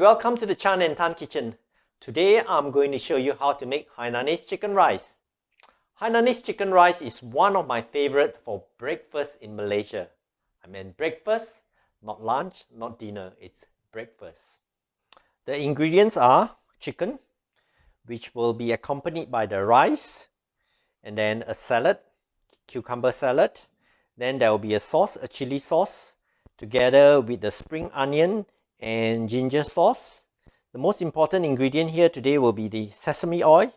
welcome to the ChanandTan kitchen. Today I'm going to show you how to make Hainanese chicken rice. Hainanese chicken rice is one of my favorite for breakfast in Malaysia. I mean breakfast, not lunch, not dinner, it's breakfast. The ingredients are chicken, which will be accompanied by the rice, and then a salad, cucumber salad. Then there will be a sauce, a chili sauce, together with the spring onion and ginger sauce. The most important ingredient here today will be the sesame oil,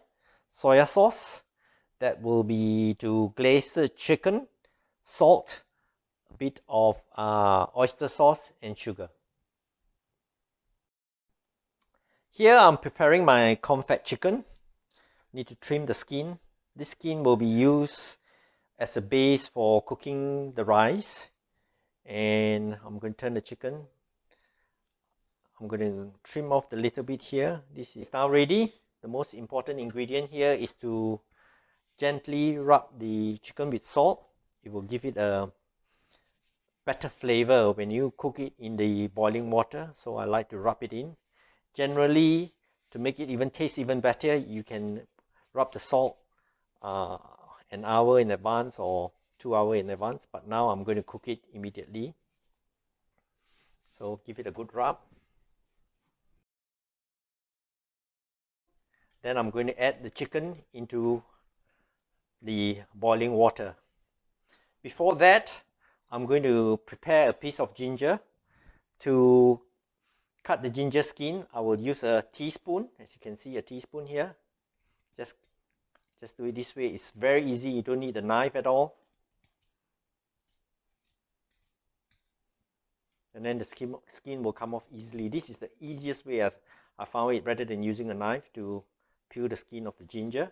soya sauce, that will be to glaze the chicken, salt, a bit of oyster sauce and sugar. Here I'm preparing my confit chicken. Need to trim the skin. This skin will be used as a base for cooking the rice. And I'm going to turn the chicken. I'm going to trim off the little bit here. This is now ready. The most important ingredient here is to gently rub the chicken with salt. It will give it a better flavor when you cook it in the boiling water. So I like to rub it in. Generally, to make it taste even better, you can rub the salt an hour in advance or 2 hours in advance, but now I'm going to cook it immediately. So give it a good rub. Then I'm going to add the chicken into the boiling water. Before that, I'm going to prepare a piece of ginger. To cut the ginger skin, I will use a teaspoon. As you can see, a teaspoon here. Just do it this way. It's very easy. You don't need a knife at all. And then the skin will come off easily. This is the easiest way as I found it, rather than using a knife to peel the skin of the ginger.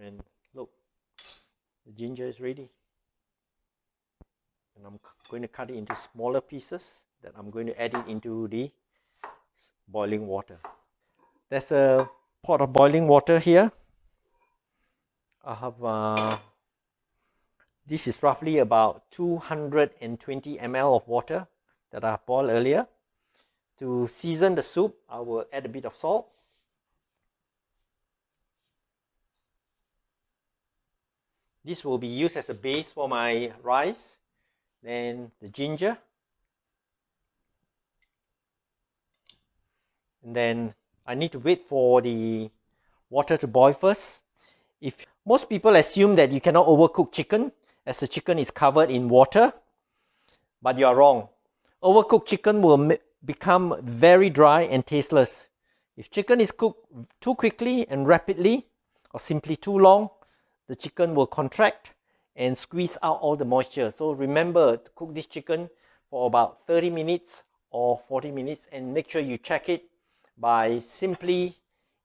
And look, the ginger is ready. And I'm going to cut it into smaller pieces that I'm going to add it into the boiling water. There's a pot of boiling water here. I have this is roughly about 220 ml of water that I boiled earlier. To season the soup, I will add a bit of salt. This will be used as a base for my rice. Then the ginger. And then I need to wait for the water to boil first. Most people assume that you cannot overcook chicken, as the chicken is covered in water, but you are wrong. Overcooked chicken will become very dry and tasteless. If chicken is cooked too quickly and rapidly, or simply too long, the chicken will contract and squeeze out all the moisture. So remember to cook this chicken for about 30 minutes or 40 minutes, and make sure you check it by simply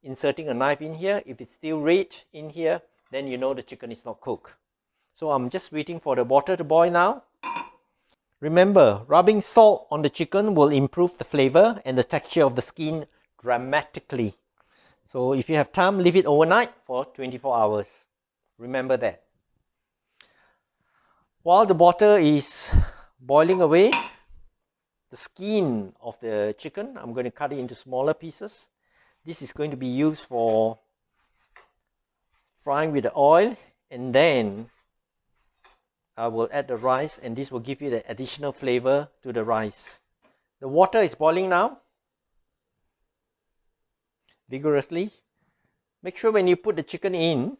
inserting a knife in here. If it's still red in here, then you know the chicken is not cooked. So I'm just waiting for the water to boil now. Remember, rubbing salt on the chicken will improve the flavor and the texture of the skin dramatically. So if you have time, leave it overnight for 24 hours. Remember that. While the water is boiling away, the skin of the chicken, I'm going to cut it into smaller pieces. This is going to be used for frying with the oil, and then I will add the rice, and this will give you the additional flavor to the rice. The water is boiling now vigorously. Make sure when you put the chicken in,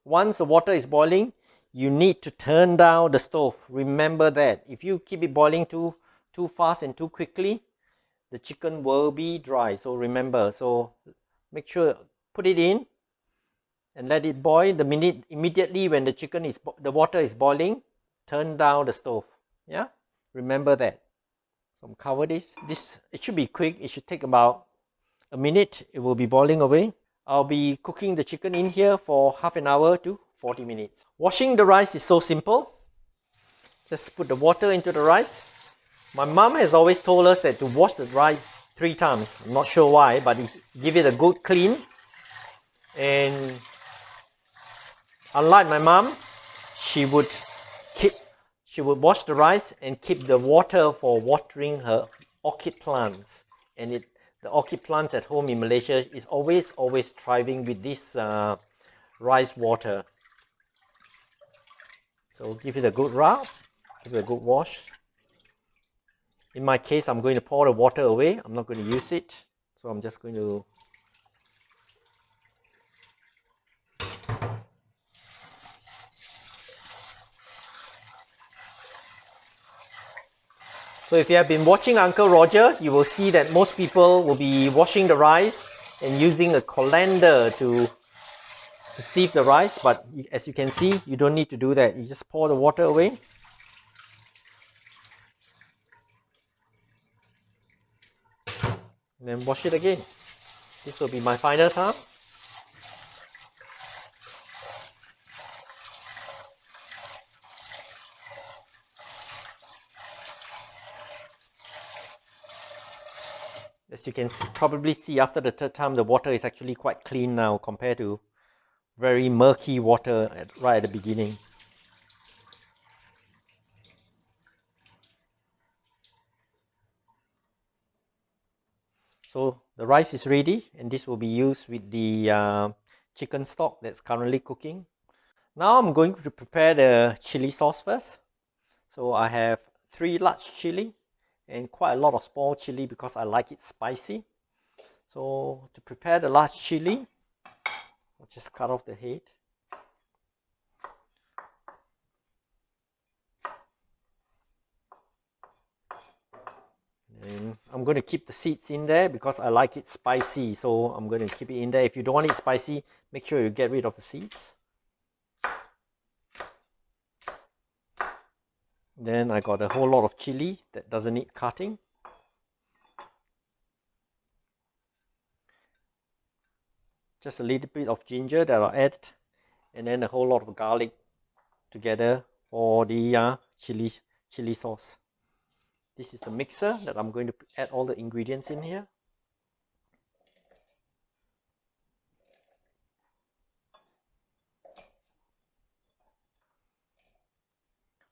once the water is boiling, you need to turn down the stove. Remember that. If you keep it boiling too fast and too quickly, the chicken will be dry. So remember, so make sure, put it in and let it boil. The minute immediately when the water is boiling, turn down the stove. Yeah, remember that. So cover this. It should be quick. It should take about a minute. It will be boiling away. I'll be cooking the chicken in here for half an hour to 40 minutes. Washing the rice is so simple. Just put the water into the rice. My mom has always told us that to wash the rice 3 times. I'm not sure why, but give it a good clean. And unlike my mom, she would she would wash the rice and keep the water for watering her orchid plants. And the orchid plants at home in Malaysia is always thriving with this rice water. So give it a good rub, give it a good wash. In my case, I'm going to pour the water away. I'm not going to use it. So I'm just going to So if you have been watching Uncle Roger, you will see that most people will be washing the rice and using a colander to sieve the rice, but as you can see, you don't need to do that. You just pour the water away. And then wash it again. This will be my final time. As you can probably see, after the third time, the water is actually quite clean now compared to very murky water right at the beginning. So the rice is ready, and this will be used with the chicken stock that's currently cooking. Now I'm going to prepare the chili sauce first. So I have 3 large chili and quite a lot of small chili because I like it spicy. So to prepare the large chili, I'll just cut off the head. And I'm going to keep the seeds in there because I like it spicy, so I'm going to keep it in there. If you don't want it spicy, make sure you get rid of the seeds. Then I got a whole lot of chili that doesn't need cutting. Just a little bit of ginger that I'll add, and then a whole lot of garlic together for the chili sauce. This is the mixer that I'm going to add all the ingredients in here.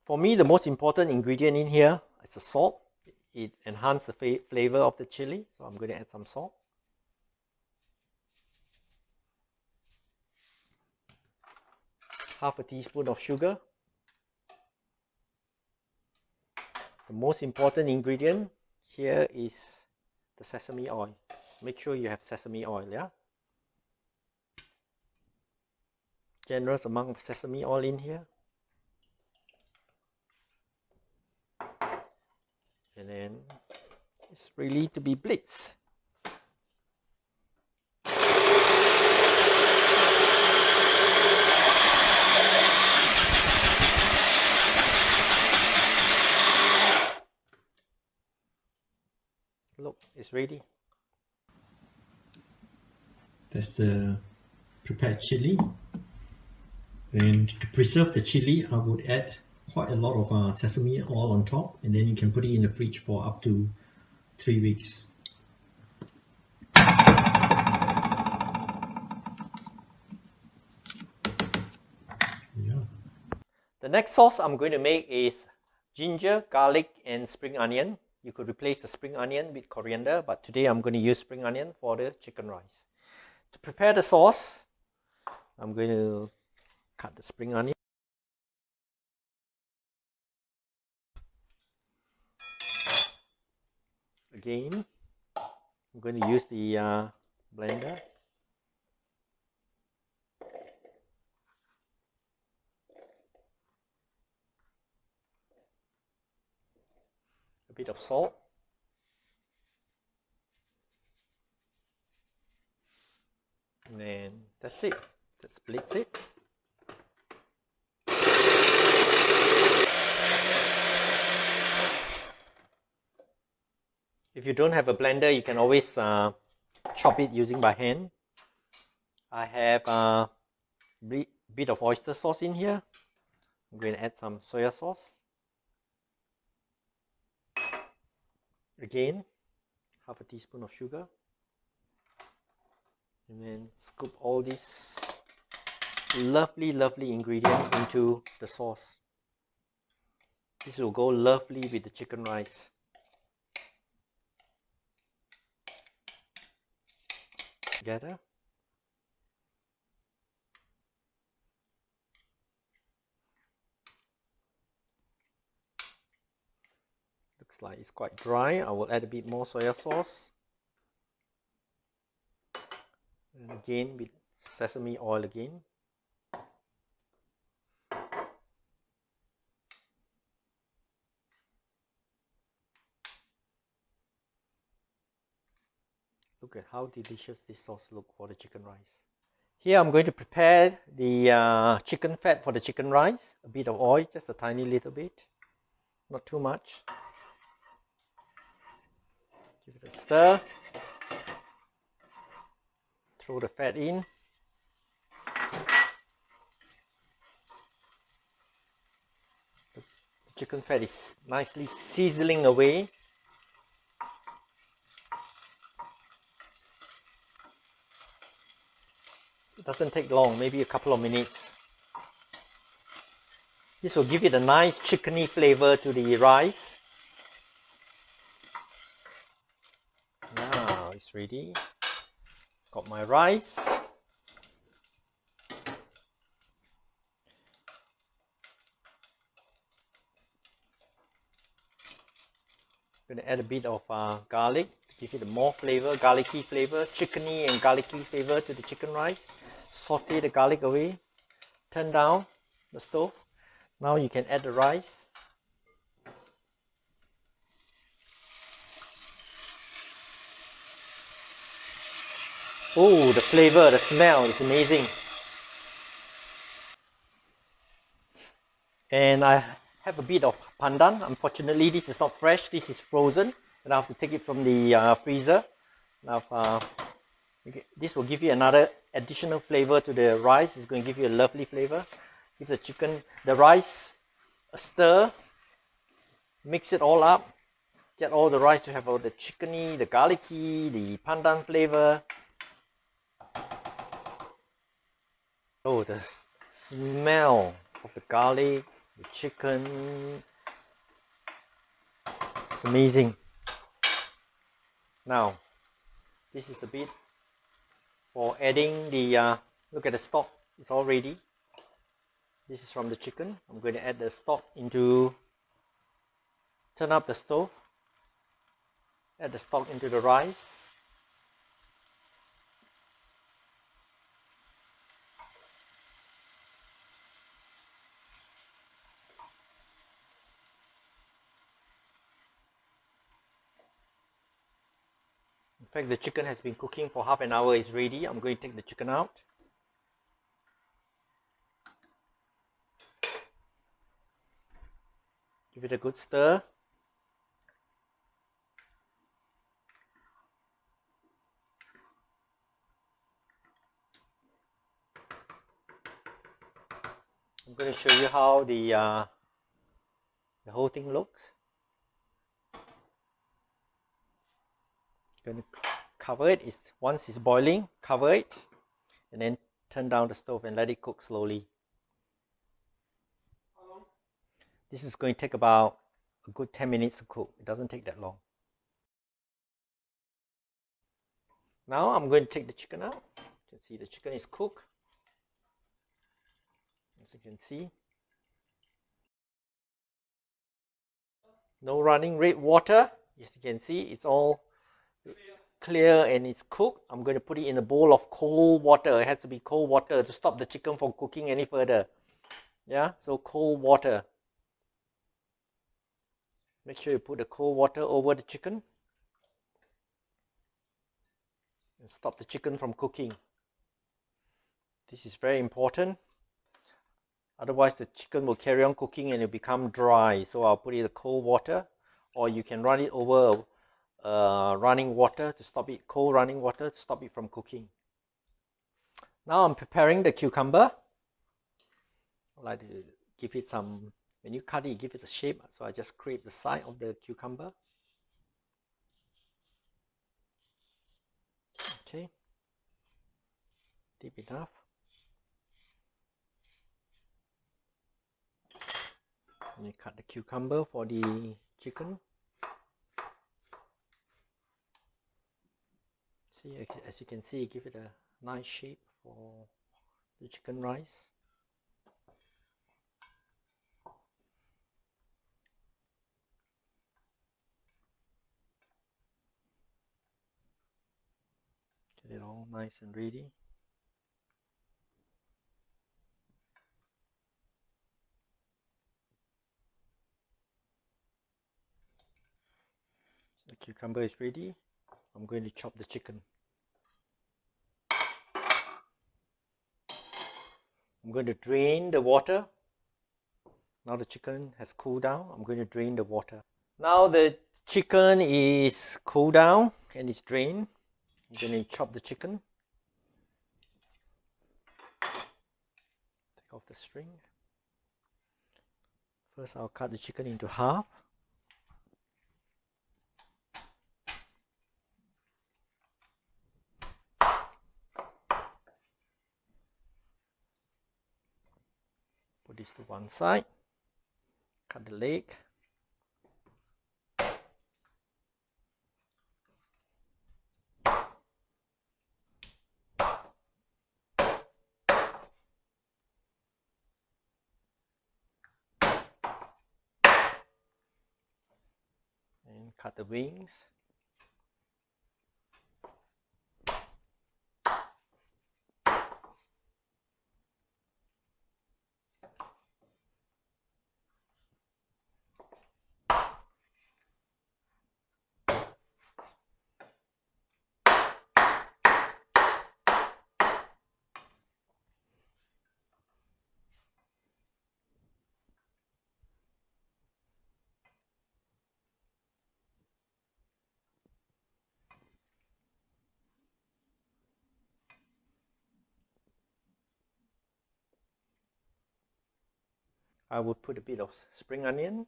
For me, the most important ingredient in here is the salt. It enhances the flavor of the chili, so I'm going to add some salt. Half a teaspoon of sugar. The most important ingredient here is the sesame oil. Make sure you have sesame oil, yeah? Generous amount of sesame oil in here. And then it's ready to be blitzed. Look, it's ready. That's the prepared chili. And to preserve the chili, I would add quite a lot of sesame oil on top, and then you can put it in the fridge for up to 3 weeks. Yeah. The next sauce I'm going to make is ginger, garlic, and spring onion. You could replace the spring onion with coriander, but today I'm going to use spring onion for the chicken rice. To prepare the sauce, I'm going to cut the spring onion. Again, I'm going to use the blender. A bit of salt. And then that's it. Just blitz it. If you don't have a blender, you can always chop it using by hand. I have a bit of oyster sauce in here. I'm going to add some soya sauce. Again, half a teaspoon of sugar. And then scoop all these lovely ingredient into the sauce. This will go lovely with the chicken rice. Together. Looks like it's quite dry. I will add a bit more soya sauce. And again with sesame oil again. Look at how delicious this sauce looks for the chicken rice. Here I'm going to prepare the chicken fat for the chicken rice. A bit of oil, just a tiny little bit, not too much. Give it a stir. Throw the fat in. The chicken fat is nicely sizzling away. It doesn't take long, maybe a couple of minutes. This will give it a nice chickeny flavor to the rice. Now it's ready. Got my rice. I'm going to add a bit of garlic to give it more flavor, garlicky flavor, chickeny and garlicky flavor to the chicken rice. Saute the garlic away. Turn down the stove. Now you can add the rice. Oh, the flavor, the smell is amazing. And I have a bit of pandan. Unfortunately, this is not fresh. This is frozen, and I have to take it from the freezer. Now, this will give you another additional flavor to the rice. It's going to give you a lovely flavor. Give the rice a stir. Mix it all up. Get all the rice to have all the chickeny, the garlicky, the pandan flavor. Oh, the smell of the garlic, the chicken. It's amazing. Now, this is the bit for adding the, look at the stock, it's all ready. This is from the chicken. I'm going to add the stock into, turn up the stove, add the stock into the rice. In fact, the chicken has been cooking for half an hour. It's ready. I'm going to take the chicken out. Give it a good stir. I'm going to show you how the whole thing looks. Going to cover it. Once it's boiling, cover it, and then turn down the stove and let it cook slowly. This is going to take about a good 10 minutes to cook. It doesn't take that long. Now I'm going to take the chicken out. You can see the chicken is cooked. As you can see, no running red water. As you can see, it's all clear and it's cooked. I'm going to put it in a bowl of cold water. It has to be cold water to stop the chicken from cooking any further. Yeah, so cold water. Make sure you put the cold water over the chicken and stop the chicken from cooking. This is very important. Otherwise, the chicken will carry on cooking and it will become dry. So I'll put it in cold water, or you can run it over running water to stop it, cold running water to stop it from cooking. Now I'm preparing the cucumber. I like to give it some, when you cut it, give it a shape. So I just scrape the side of the cucumber. Okay, deep enough. And you cut the cucumber for the chicken. See, as you can see, give it a nice shape for the chicken rice. Get it all nice and ready. So the cucumber is ready. I'm going to chop the chicken. I'm going to drain the water. Now the chicken has cooled down. I'm going to drain the water. Now the chicken is cooled down and it's drained. I'm going to chop the chicken. Take off the string. First I'll cut the chicken into half. Put this to one side. Cut the leg. And cut the wings. I will put a bit of spring onion,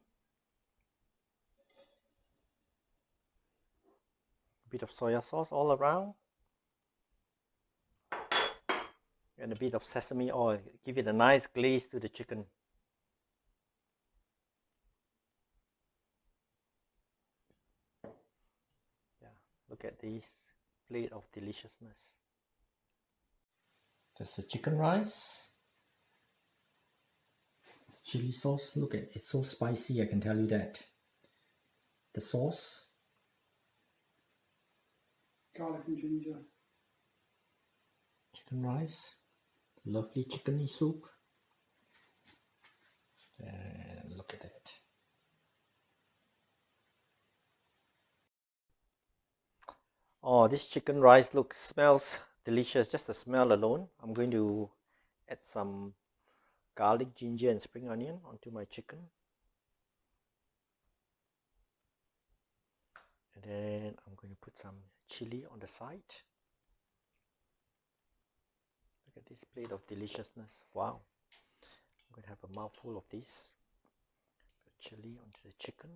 a bit of soya sauce all around, and a bit of sesame oil. Give it a nice glaze to the chicken. Yeah, look at this plate of deliciousness. That's the chicken rice. Chili sauce, look at it, it's so spicy, I can tell you that. The sauce, garlic and ginger. Chicken rice, lovely chickeny soup. And look at that. Oh, this chicken rice smells delicious. Just the smell alone. I'm going to add some garlic, ginger and spring onion onto my chicken. And then I'm going to put some chili on the side. Look at this plate of deliciousness. Wow. I'm going to have a mouthful of this. Put chili onto the chicken.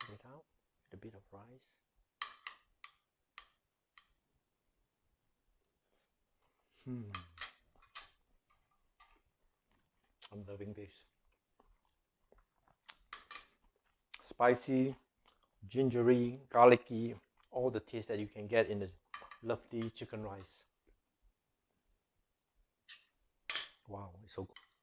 Cut it out with a bit of rice. I'm loving this. Spicy, gingery, garlicky, all the taste that you can get in the lovely chicken rice. Wow, it's so good.